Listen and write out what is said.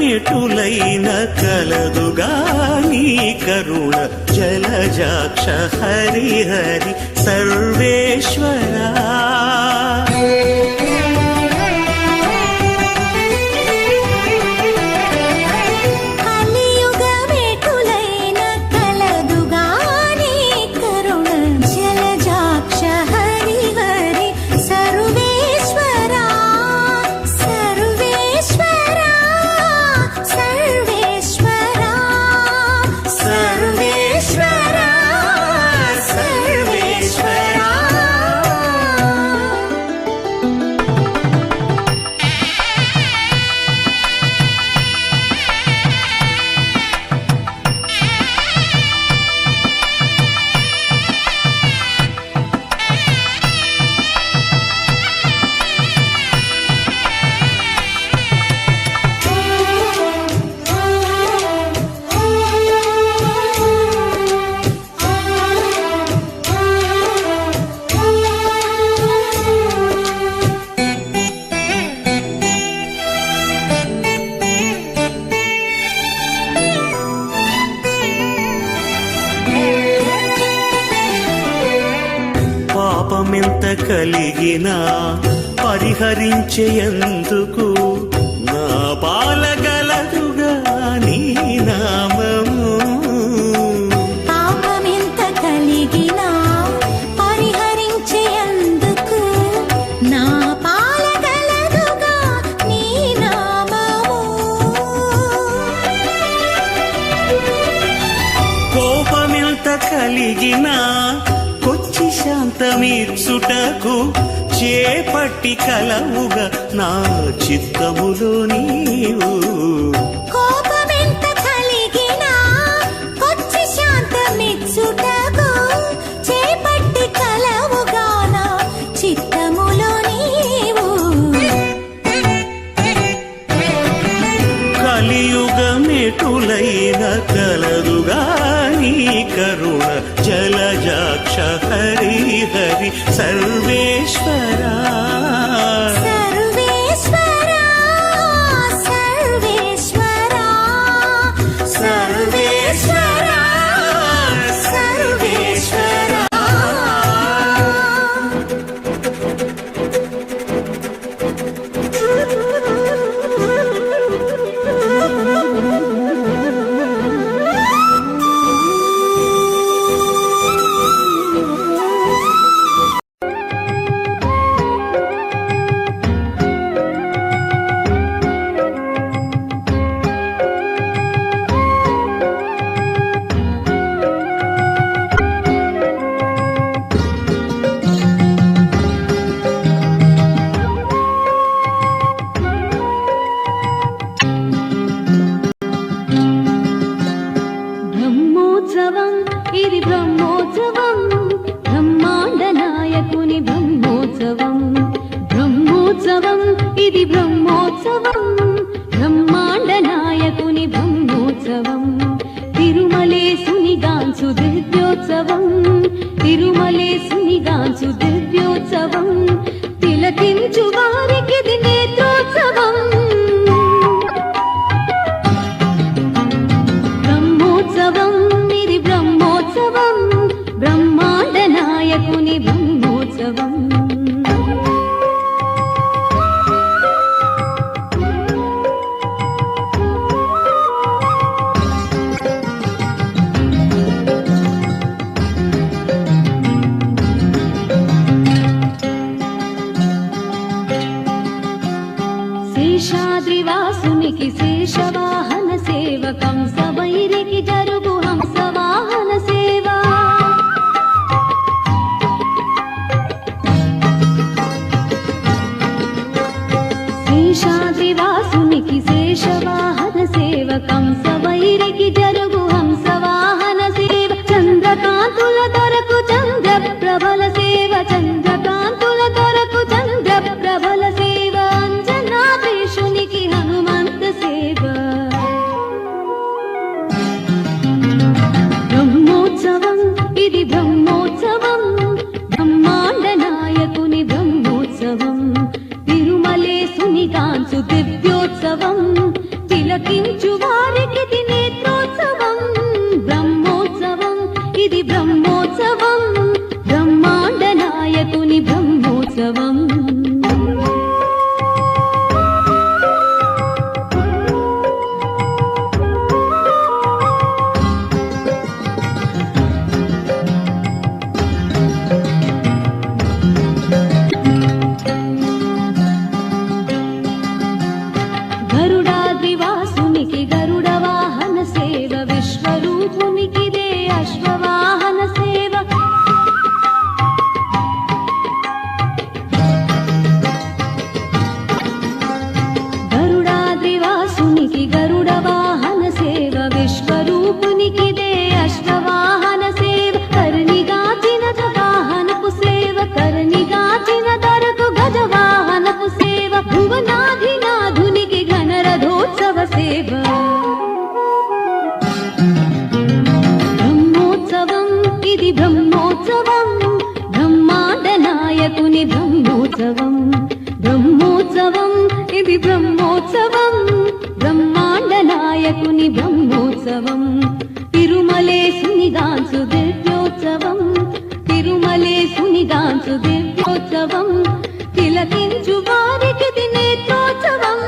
మెటులైన కలదుగా నీ కరుణ జలజాక్ష హరి హరి సర్వేశ్వరా. పాపమెంత కలిగినా పరిహరించేందుకు నా పాలగలదుగా నీ నామము. పాపమెంత కలిగినా పరిహరించేందుకు నా పాలగలదుగా నీ నామము. కోపమెంత కలిగినా శాంతమీర్చుటకు చేపట్టి కలవుగా నా చిత్తములో నీవు. కోపమెంత కలిగినా కొచ్చి శాంతమిచ్చుటకు చేపట్టి కలవుగా నా చిత్తములో నీవు. కలియుగమెటులైన కలదుగా నీ కరుణ జలజాక్ష హరి హరి సర్వేశ్వరా. సర్వేశ్వరా సర్వేశ్వరా సర్వేశ్వరా సర్వేశ్వరా. ఇది బ్రహ్మోత్సవం, బ్రహ్మాండ నాయకుని బ్రహ్మోత్సవం. బ్రహ్మోత్సవం ఇది బ్రహ్మోత్సవం, బ్రహ్మాండ నాయకుని బ్రహ్మోత్సవం. తిరుమలేశునిగాంచు దివ్యోత్సవం, తిరుమలేశునిగాంచు దివ్యోత్సవం. తిలకించు వారికిది నేత్రోత్సవం. బ్రహ్మోత్సవం ఇది బ్రహ్మోత్సవం, బ్రహ్మాండ నాయకుని బ్రహ్మోత్సవం. ఇది బ్రహ్మోత్సవం బ్రహ్మాండ నాయకుని బ్రహ్మోత్సవం గరుడాద్రివాసునికి గరుడ వాహన సేవ విశ్వరూపునికిదే అశ్వవాహన సేవ గరుడాద్రివాసునికి గరుడ వాహన సేవ విశ్వరూపునికిదే అశ్వవాహన సేవ కర్ణిగాచిన వాహనపు సేవ కర్ణిగాచిన దరకు గజవాహనపు సేవ భువనాధినాథునికి ఘనరథోత్సవ సేవ బ్రహ్మోత్సవం ఇది బ్రహ్మోత్సవం బ్రహ్మాండ నాయకుని బ్రహ్మోత్సవం బ్రహ్మోత్సవం ఇది బ్రహ్మోత్సవం బ్రహ్మాండ నాయకుని బ్రహ్మోత్సవం తిరుమలేశునిగాంచు దివ్యోత్సవం తిరుమలేశునిగాంచు దివ్యోత్సవం తిలకించు వారికి నేత్రోత్సవం